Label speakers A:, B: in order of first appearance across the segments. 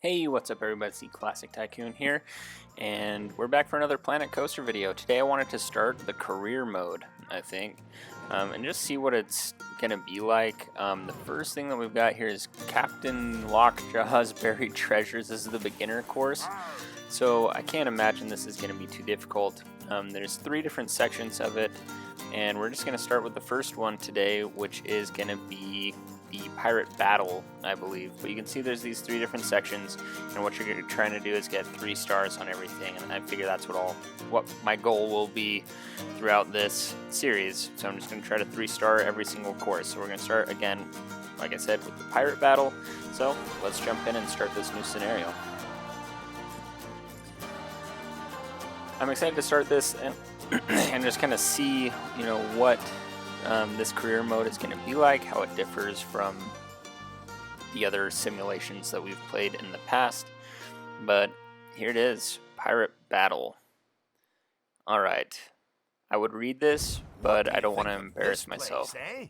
A: Hey, what's up everybody, it's the Classic Tycoon here, and we're back for another Planet Coaster video. Today I wanted to start the career mode, I think, and just see what it's going to be like. The first thing that we've got here is Captain Lockjaw's Buried Treasures. This is the beginner course, so I can't imagine this is going to be too difficult. There's 3 different sections of it, and we're just going to start with the first one today, which is going to be the pirate battle, I believe. But you can see there's these 3 different sections, and what you're trying to do is get 3 stars on everything, and I figure that's what my goal will be throughout this series. So I'm just going to try to 3-star every single course. So we're going to start again, like I said, with the pirate battle. So let's jump in and start this new scenario. I'm excited to start this and just kind of see, what this career mode is going to be like, how it differs from the other simulations that we've played in the past. But here it is, Pirate Battle. Alright, I would read this, but I don't want to embarrass myself.
B: Place, eh?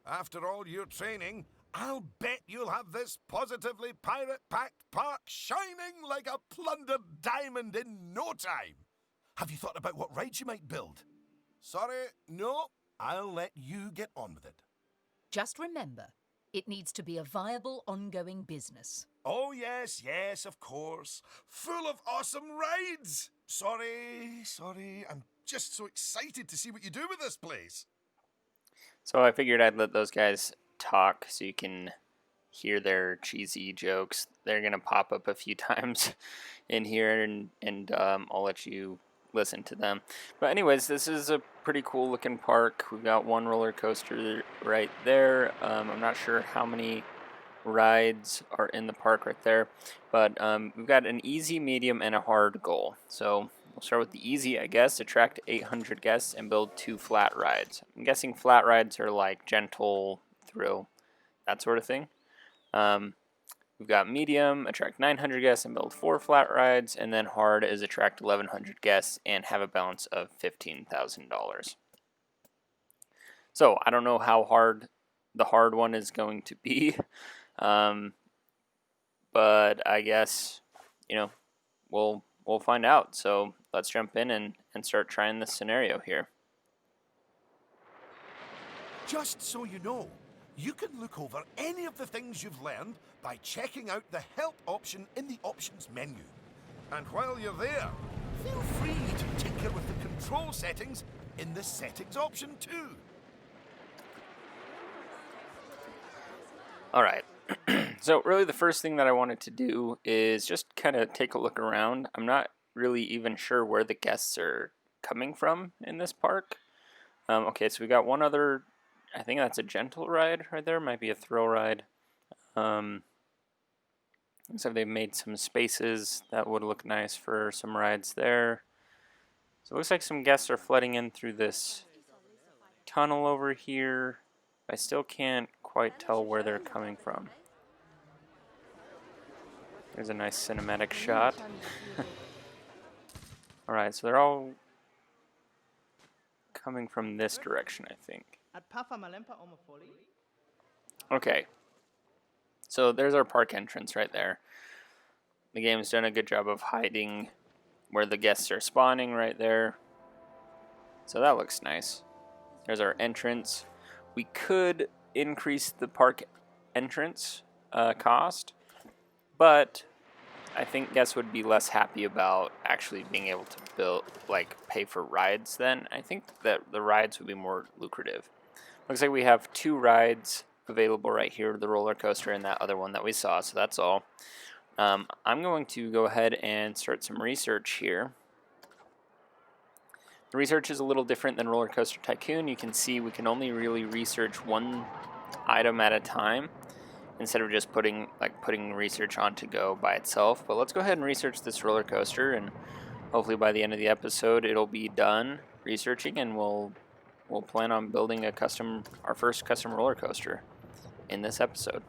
B: After all your training, I'll bet you'll have this positively pirate-packed park shining like a plundered diamond in no time. Have you thought about what rides you might build? Sorry, no. I'll let you get on with it.
C: Just remember, it needs to be a viable, ongoing business.
B: Oh, yes, of course. Full of awesome rides. Sorry. I'm just so excited to see what you do with this place.
A: So I figured I'd let those guys talk so you can hear their cheesy jokes. They're going to pop up a few times in here, and I'll let you listen to them. But anyways, this is a pretty cool looking park. We've got one roller coaster right there. I'm not sure how many rides are in the park right there, but we've got an easy, medium, and a hard goal. So we'll start with the easy, I guess. Attract 800 guests and build 2 flat rides. I'm guessing flat rides are like gentle, thrill, that sort of thing. We've got medium, attract 900 guests and build 4 flat rides, and then hard is attract 1,100 guests and have a balance of $15,000. So I don't know how hard the hard one is going to be, but I guess we'll find out. So let's jump in and start trying this scenario here.
B: Just so you know, you can look over any of the things you've learned by checking out the help option in the options menu. And while you're there, feel free to tinker with the control settings in the settings option too.
A: Alright, so really the first thing that I wanted to do is just kind of take a look around. I'm not really even sure where the guests are coming from in this park. Okay, so we got one other, I think that's a gentle ride right there, might be a thrill ride. Looks like they've made some spaces that would look nice for some rides there. So it looks like some guests are flooding in through this tunnel over here. I still can't quite tell where they're coming from. There's a nice cinematic shot. Alright, so they're all coming from this direction, I think. Okay. So there's our park entrance right there. The game's done a good job of hiding where the guests are spawning right there. So that looks nice. There's our entrance. We could increase the park entrance cost, but I think guests would be less happy about actually being able to pay for rides then. I think that the rides would be more lucrative. Looks like we have 2 rides available right here, the roller coaster and that other one that we saw, so that's all. I'm going to go ahead and start some research here. The research is a little different than Roller Coaster Tycoon. You can see we can only really research one item at a time instead of just putting research on to go by itself. But let's go ahead and research this roller coaster, and hopefully by the end of the episode it'll be done researching, and we'll plan on building our first custom roller coaster in this episode.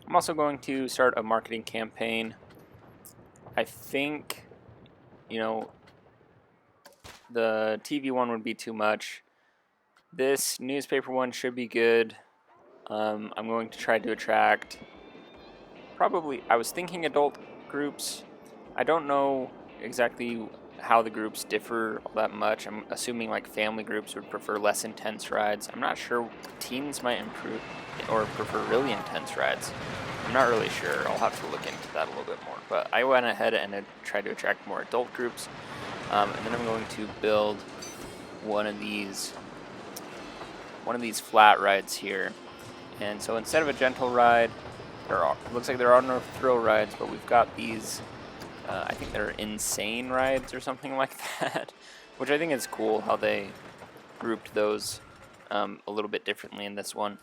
A: I'm also going to start a marketing campaign. I think, the TV one would be too much. This newspaper one should be good. I'm going to try to attract probably, I was thinking adult groups. I don't know exactly how the groups differ all that much. I'm assuming like family groups would prefer less intense rides. I'm not sure. Teens might improve or prefer really intense rides. I'm not really sure. I'll have to look into that a little bit more. But I went ahead and tried to attract more adult groups. And then I'm going to build one of these flat rides here. And so instead of a gentle ride, looks like there are no thrill rides, but we've got these, I think they're insane rides or something like that, which I think is cool how they grouped those a little bit differently in this one.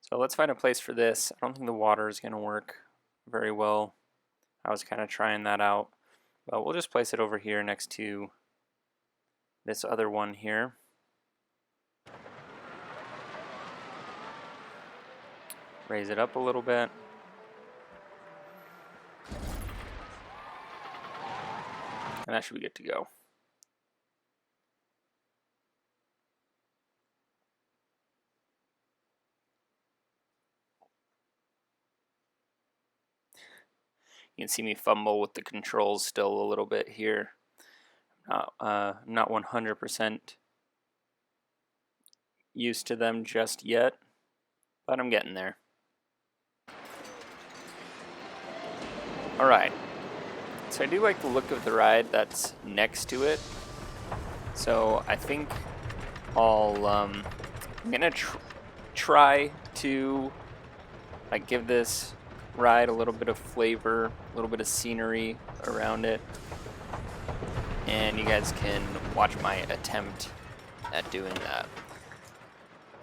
A: So let's find a place for this. I don't think the water is going to work very well. I was kind of trying that out, but we'll just place it over here next to this other one here. Raise it up a little bit. And that should be good to go. You can see me fumble with the controls still a little bit here. I'm not 100% used to them just yet, but I'm getting there. Alright, so I do like the look of the ride that's next to it. So I think I'm gonna try to like give this ride a little bit of flavor, a little bit of scenery around it, and you guys can watch my attempt at doing that.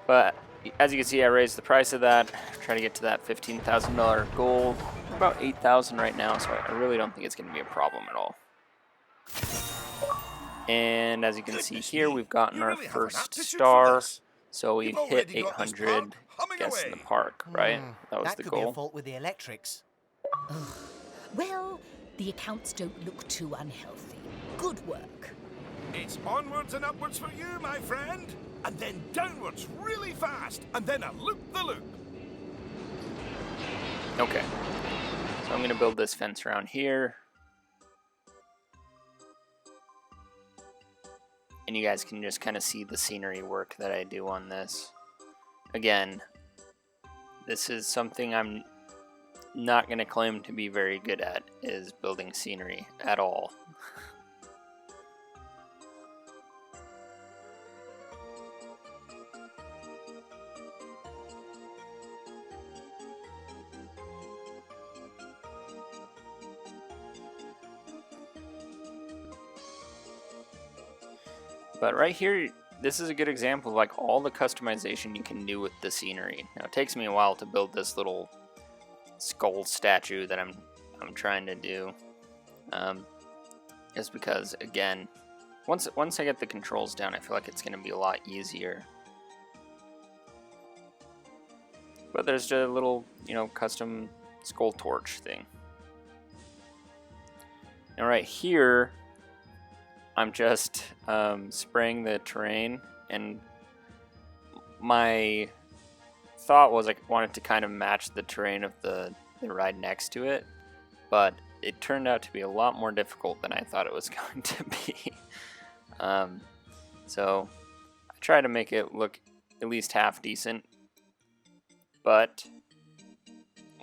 A: But as you can see, I raised the price of that, trying to get to that $15,000 goal. We're about $8,000 right now, so I really don't think it's going to be a problem at all. And as you can see here, we've gotten our first star, so we've hit 800 guests in the park, right? That was the goal.
D: That could be a fault with the electrics.
C: Well, the accounts don't look too unhealthy. Good work.
B: It's onwards and upwards for you, my friend. And then downwards really fast. And then a loop-the-loop.
A: Okay. So I'm going to build this fence around here. And you guys can just kind of see the scenery work that I do on this. Again, this is something I'm not going to claim to be very good at, is building scenery at all. But right here, this is a good example of like all the customization you can do with the scenery. Now it takes me a while to build this little skull statue that I'm trying to do. Just because, again, once I get the controls down, I feel like it's going to be a lot easier. But there's just a little, custom skull torch thing. Now right here, I'm just spraying the terrain, and my thought was I wanted to kind of match the terrain of the ride next to it, but it turned out to be a lot more difficult than I thought it was going to be. So I try to make it look at least half decent, but,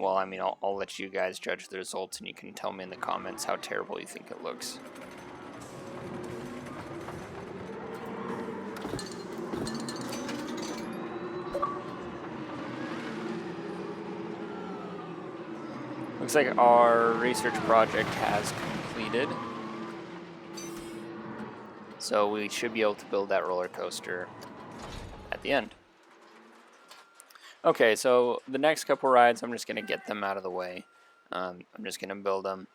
A: well, I mean, I'll let you guys judge the results, and you can tell me in the comments how terrible you think it looks. Looks like our research project has completed. So we should be able to build that roller coaster at the end. Okay, so the next couple rides, I'm just going to get them out of the way. I'm just going to build them,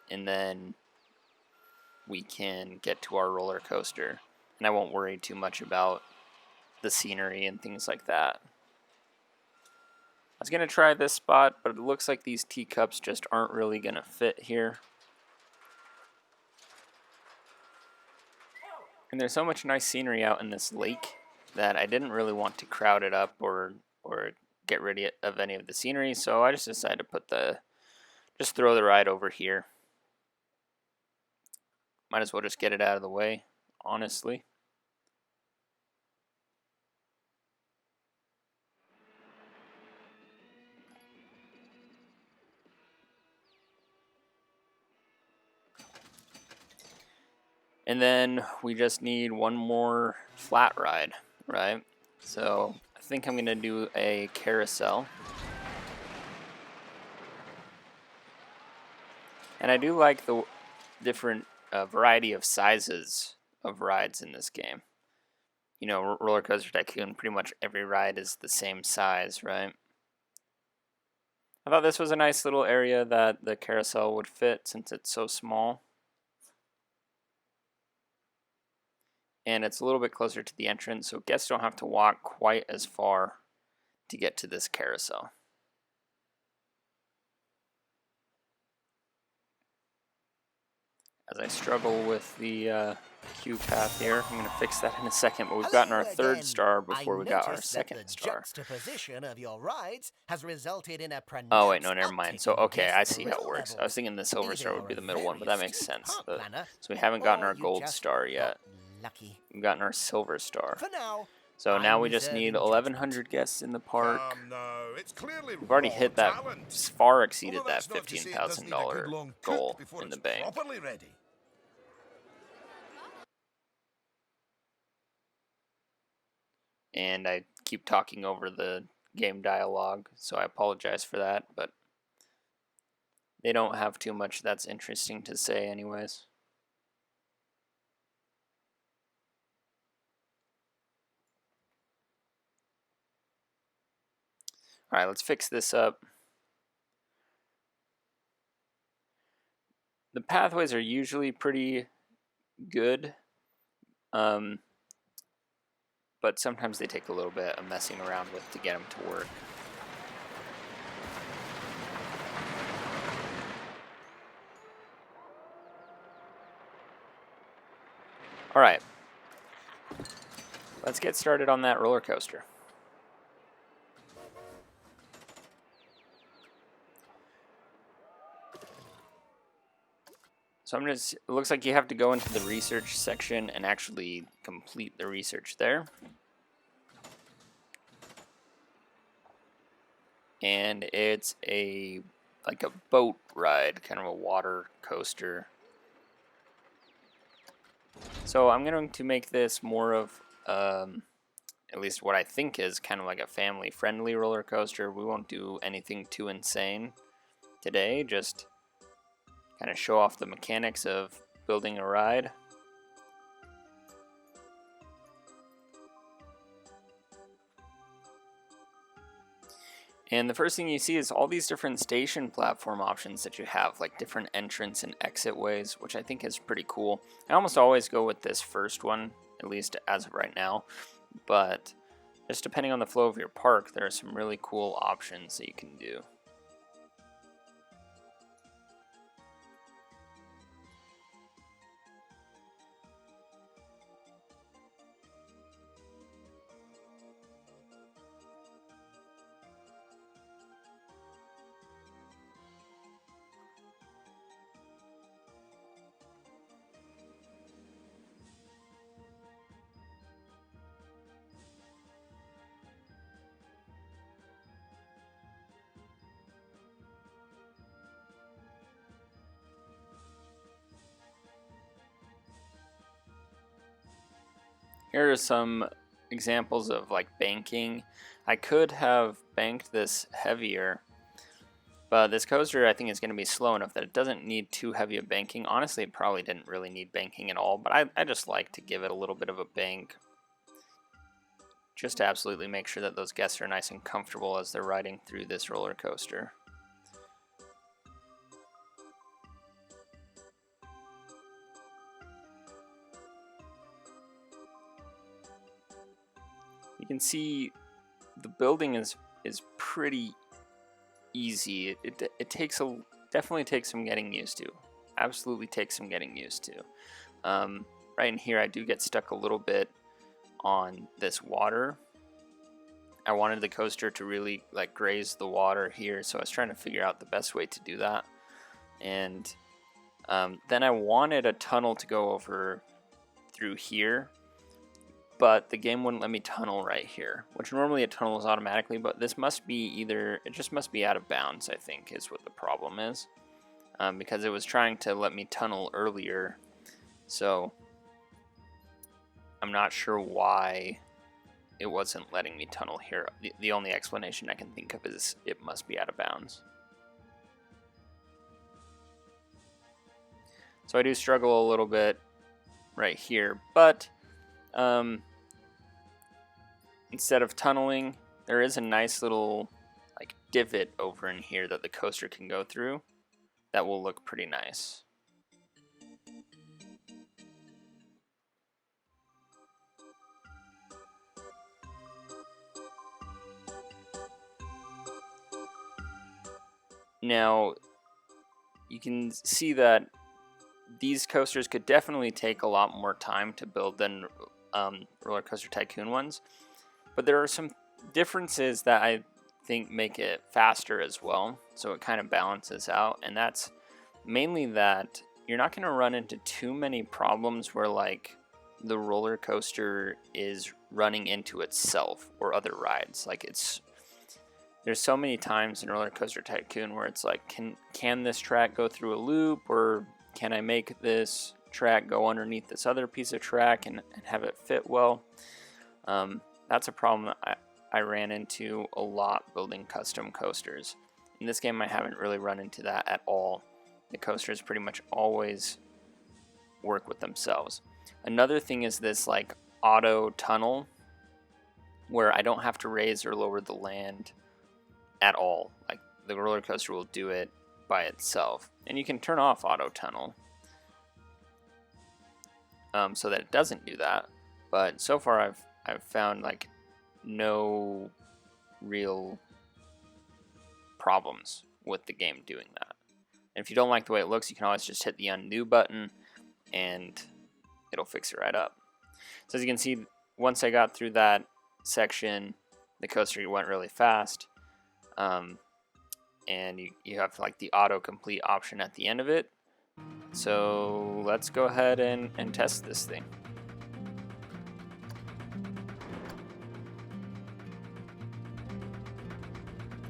A: and then we can get to our roller coaster. And I won't worry too much about the scenery and things like that. I was going to try this spot, but it looks like these teacups just aren't really going to fit here. And there's so much nice scenery out in this lake that I didn't really want to crowd it up or get rid of any of the scenery, so I just decided to put just throw the ride over here. Might as well just get it out of the way, honestly. And then we just need one more flat ride, right? So I think I'm gonna do a carousel. And I do like the different variety of sizes of rides in this game. You know, Roller Coaster Tycoon, pretty much every ride is the same size, right? I thought this was a nice little area that the carousel would fit since it's so small. And it's a little bit closer to the entrance, so guests don't have to walk quite as far to get to this carousel. As I struggle with the queue path here, I'm going to fix that in a second, but we've gotten our third star before we got our second star.
D: Juxtaposition of your rides has resulted in a
A: Oh wait, no, never mind. So okay, I see how it works. I was thinking the silver star would be the middle one, but that makes sense. So we haven't gotten our gold star yet. We've gotten our silver star. So now we just need 1,100 guests in the park. We've already hit that, far exceeded that $15,000 goal in the bank. And I keep talking over the game dialogue, so I apologize for that, but they don't have too much that's interesting to say anyways. Alright, let's fix this up. The pathways are usually pretty good, but sometimes they take a little bit of messing around with to get them to work. Alright, let's get started on that roller coaster. So it looks like you have to go into the research section and actually complete the research there. And it's like a boat ride, kind of a water coaster. So I'm going to make this more of, at least what I think is kind of like a family-friendly roller coaster. We won't do anything too insane today, just kind of show off the mechanics of building a ride. And the first thing you see is all these different station platform options that you have, like different entrance and exit ways, which I think is pretty cool. I almost always go with this first one, at least as of right now, but just depending on the flow of your park, there are some really cool options that you can do. Here are some examples of like banking. I could have banked this heavier, but this coaster I think is going to be slow enough that it doesn't need too heavy of banking. Honestly, it probably didn't really need banking at all, but I just like to give it a little bit of a bank just to absolutely make sure that those guests are nice and comfortable as they're riding through this roller coaster. You can see the building is pretty easy. It takes definitely takes some getting used to. Absolutely takes some getting used to. Right in here, I do get stuck a little bit on this water, I wanted the coaster to really like graze the water here, so I was trying to figure out the best way to do that. And then I wanted a tunnel to go over through here, but the game wouldn't let me tunnel right here, which normally it tunnels automatically, but this must be either, it just must be out of bounds, I think, is what the problem is. Because it was trying to let me tunnel earlier, so I'm not sure why it wasn't letting me tunnel here. The only explanation I can think of is it must be out of bounds. So I do struggle a little bit right here, but instead of tunneling, there is a nice little like divot over in here that the coaster can go through. That will look pretty nice. Now, you can see that these coasters could definitely take a lot more time to build than Roller Coaster Tycoon ones, but there are some differences that I think make it faster as well, so it kind of balances out, and that's mainly that you're not going to run into too many problems where like the roller coaster is running into itself or other rides. Like there's so many times in Roller Coaster Tycoon where it's like, can this track go through a loop, or can I make this track go underneath this other piece of track and have it fit well? That's a problem that I ran into a lot building custom coasters. In this game, I haven't really run into that at all. The coasters pretty much always work with themselves. Another thing is this like auto tunnel where I don't have to raise or lower the land at all. Like the roller coaster will do it by itself. And you can turn off auto tunnel so that it doesn't do that. But so far I've found like no real problems with the game doing that. And if you don't like the way it looks, you can always just hit the undo button and it'll fix it right up. So as you can see, once I got through that section, the coaster went really fast. And you have like the autocomplete option at the end of it. So let's go ahead and test this thing.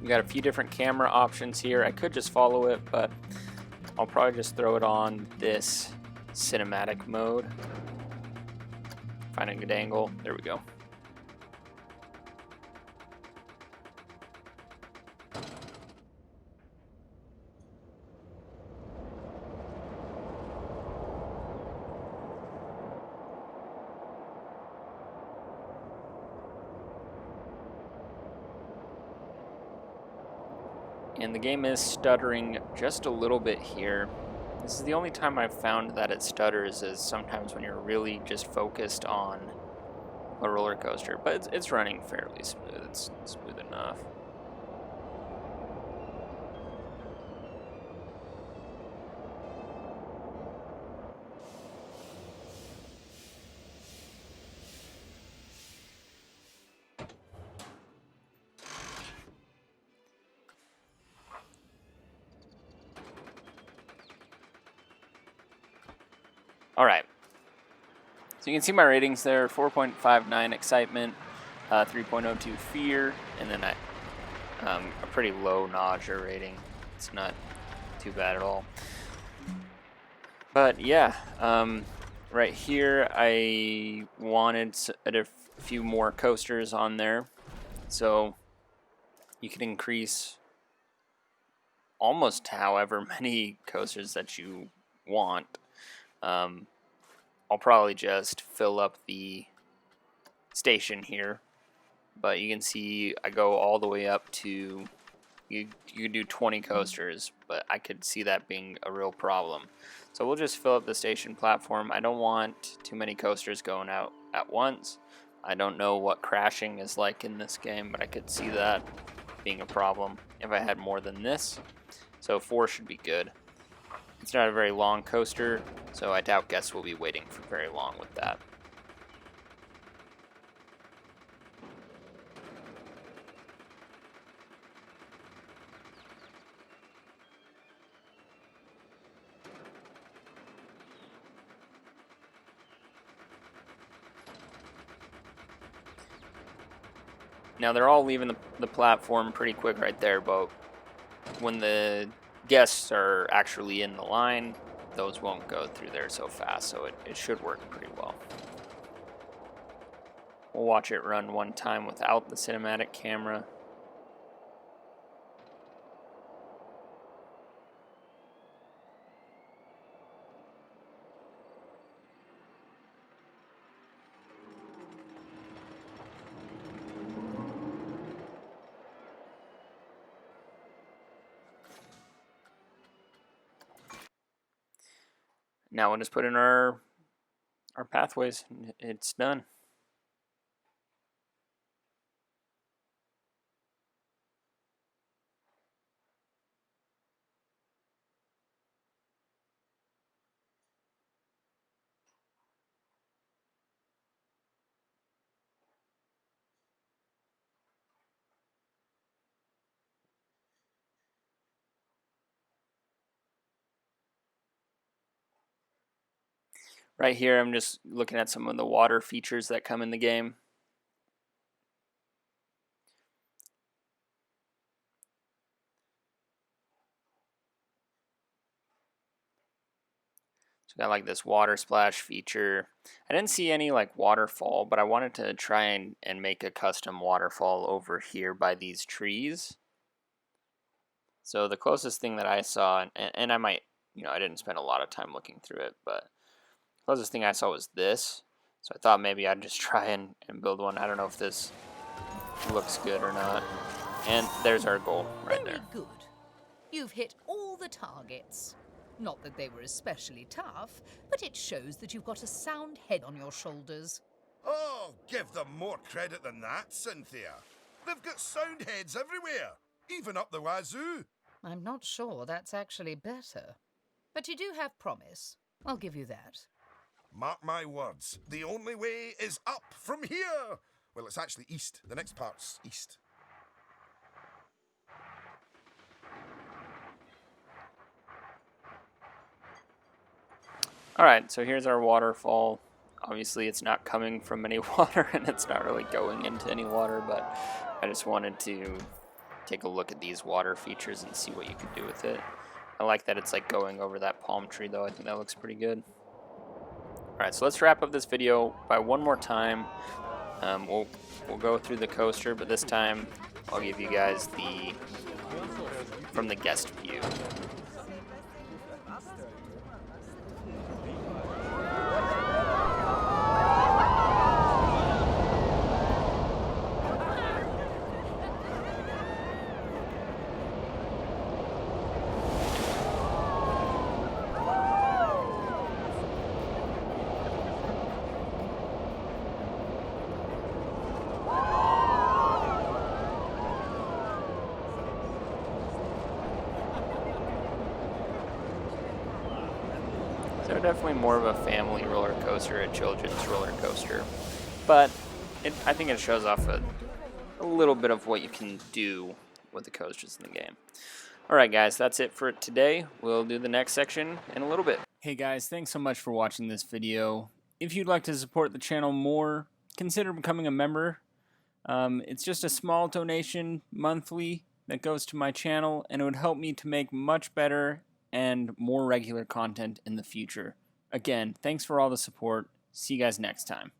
A: We got a few different camera options here. I could just follow it, but I'll probably just throw it on this cinematic mode. Find a good angle. There we go. And the game is stuttering just a little bit here. This is the only time I've found that it stutters, is sometimes when you're really just focused on a roller coaster. But it's running fairly smooth. It's smooth enough. Alright, so you can see my ratings there: 4.59 excitement, 3.02 fear, and then a pretty low nausea rating. It's not too bad at all. But yeah, right here I wanted a few more coasters on there, so you can increase almost however many coasters that you want. I'll probably just fill up the station here, but you can see I go all the way up to, you can do 20 coasters, but I could see that being a real problem. So we'll just fill up the station platform. I don't want too many coasters going out at once. I don't know what crashing is like in this game, but I could see that being a problem if I had more than this. So 4 should be good. It's not a very long coaster, so I doubt guests will be waiting for very long with that. Now they're all leaving the platform pretty quick right there, but when the guests are actually in the line, those won't go through there so fast, so it should work pretty well. We'll watch it run one time without the cinematic camera. Now we'll just put in our pathways. It's done. Right here, I'm just looking at some of the water features that come in the game. So got like this water splash feature. I didn't see any like waterfall, but I wanted to try and make a custom waterfall over here by these trees. So the closest thing that I saw, and I might, I didn't spend a lot of time looking through it, but the closest thing I saw was this. So I thought maybe I'd just try and build one. I don't know if this looks good or not. And there's our goal right there.
C: Very good. You've hit all the targets. Not that they were especially tough, but it shows that you've got a sound head on your shoulders.
B: Oh, give them more credit than that, Cynthia. They've got sound heads everywhere, even up the wazoo.
C: I'm not sure that's actually better. But you do have promise. I'll give you that.
B: Mark my words, the only way is up from here. Well, it's actually east. The next part's east.
A: Alright, so here's our waterfall. Obviously it's not coming from any water and it's not really going into any water, but I just wanted to take a look at these water features and see what you can do with it. I like that it's like going over that palm tree though. I think that looks pretty good. Alright, so let's wrap up this video by one more time. We'll go through the coaster, but this time I'll give you guys from the guest view. So definitely more of a family roller coaster, a children's roller coaster. But I think it shows off a little bit of what you can do with the coasters in the game. Alright guys, that's it for today. We'll do the next section in a little bit. Hey guys, thanks so much for watching this video. If you'd like to support the channel more, consider becoming a member. It's just a small donation monthly that goes to my channel, and it would help me to make much better and more regular content in the future. Again, thanks for all the support. See you guys next time.